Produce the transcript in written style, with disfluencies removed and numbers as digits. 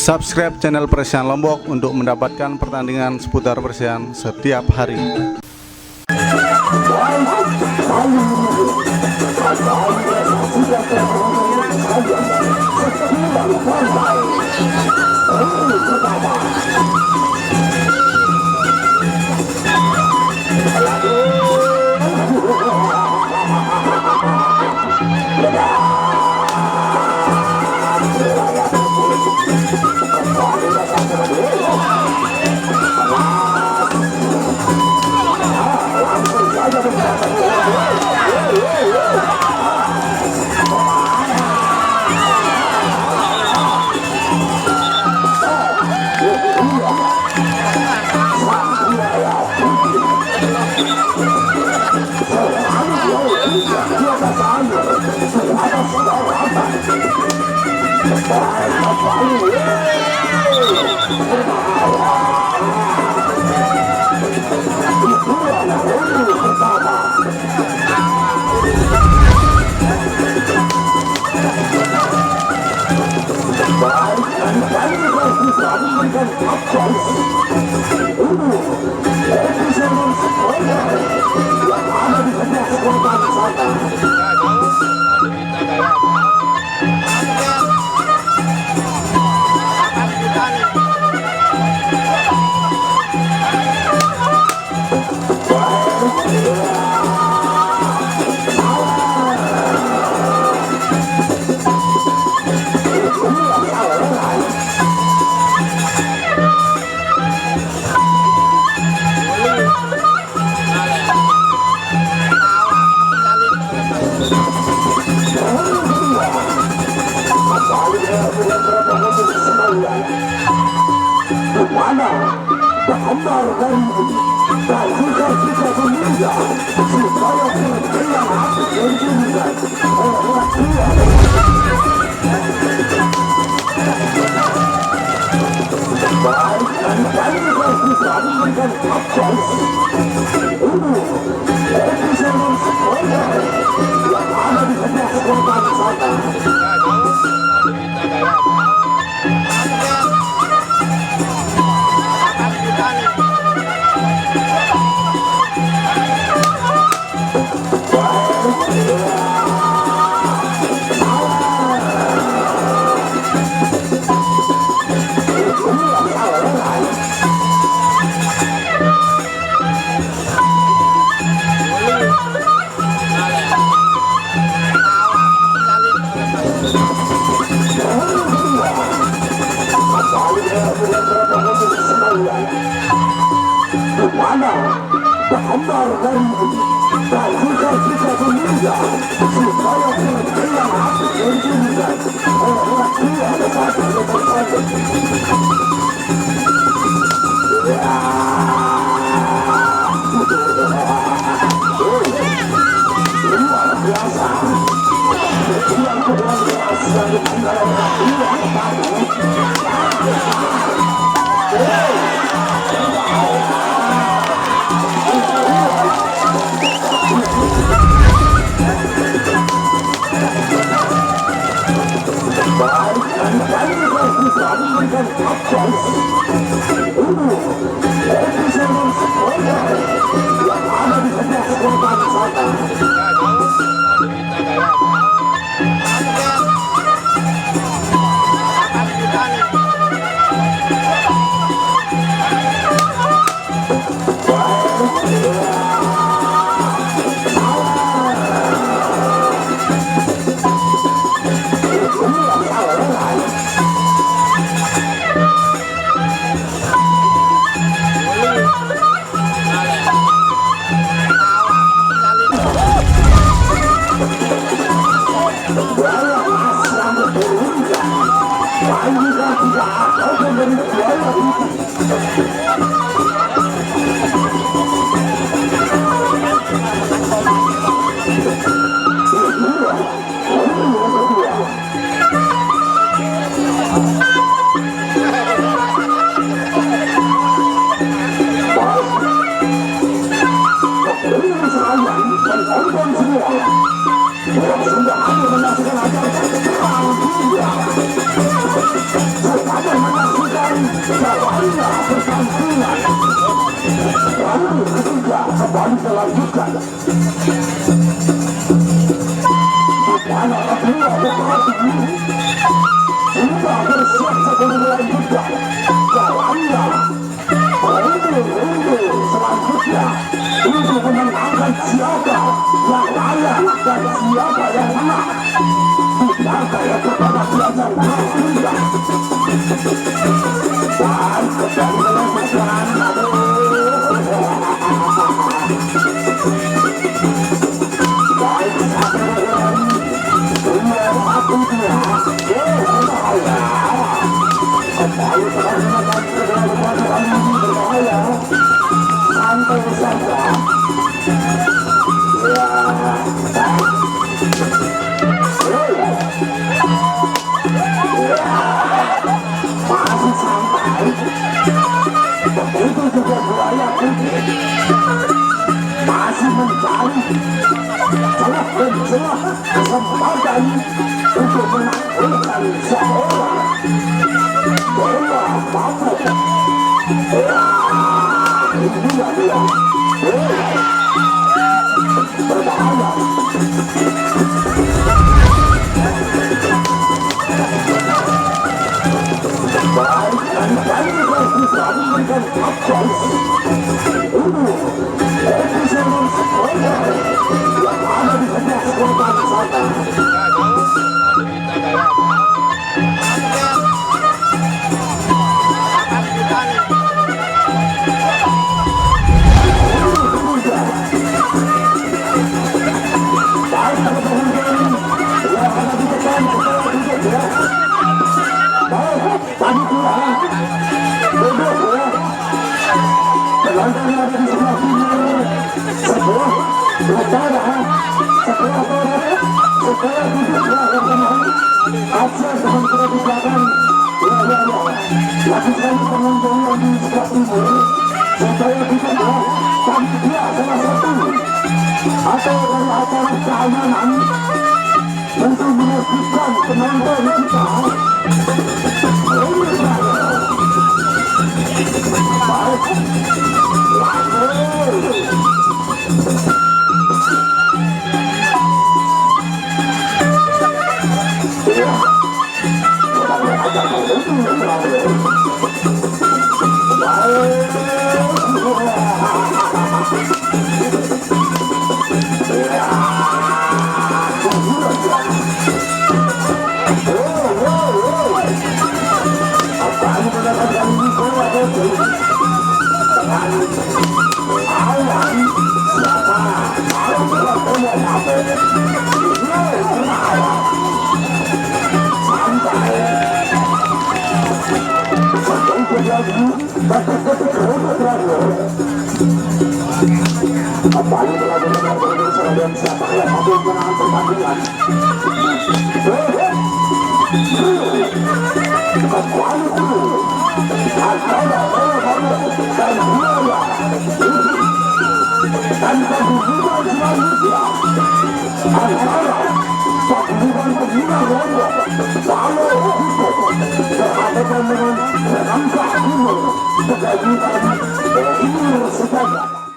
Subscribe channel Persian Lombok untuk mendapatkan pertandingan seputar Persian setiap hari. Terima kasih. Jawabnya pertandingan round ketiga kembali dilanjutkan. Mana kedua berarti sudah bersiap sebelum melanjutkan. Jawabnya ronde selanjutnya untuk menentukan siapa yang layak dan siapa yang menang. Tidak yang pertama belajar berhingga dan sedang melanjutkan. Baik sahabat, dunia aku dia berbahaya. Kembali teman-teman berbahaya. Santai saja. Masih santai. Begitu juga buaya putih. Masih mencari celah dan celah kesempatan untuk menaklukkan seorang bola mabuk. Ini dia berbahaya. Baik dan kali kita dengan Abjais. Ini episode sekolah yang ada di sebelah sekolah sana. Lakukan pengunjung yang di sebelah timur supaya bisa tampil salah satu atau dari acara keamanan untuk memastikan penonton kita baik. Terhadap dengan rangka timur, kegaduhan timur sekarang.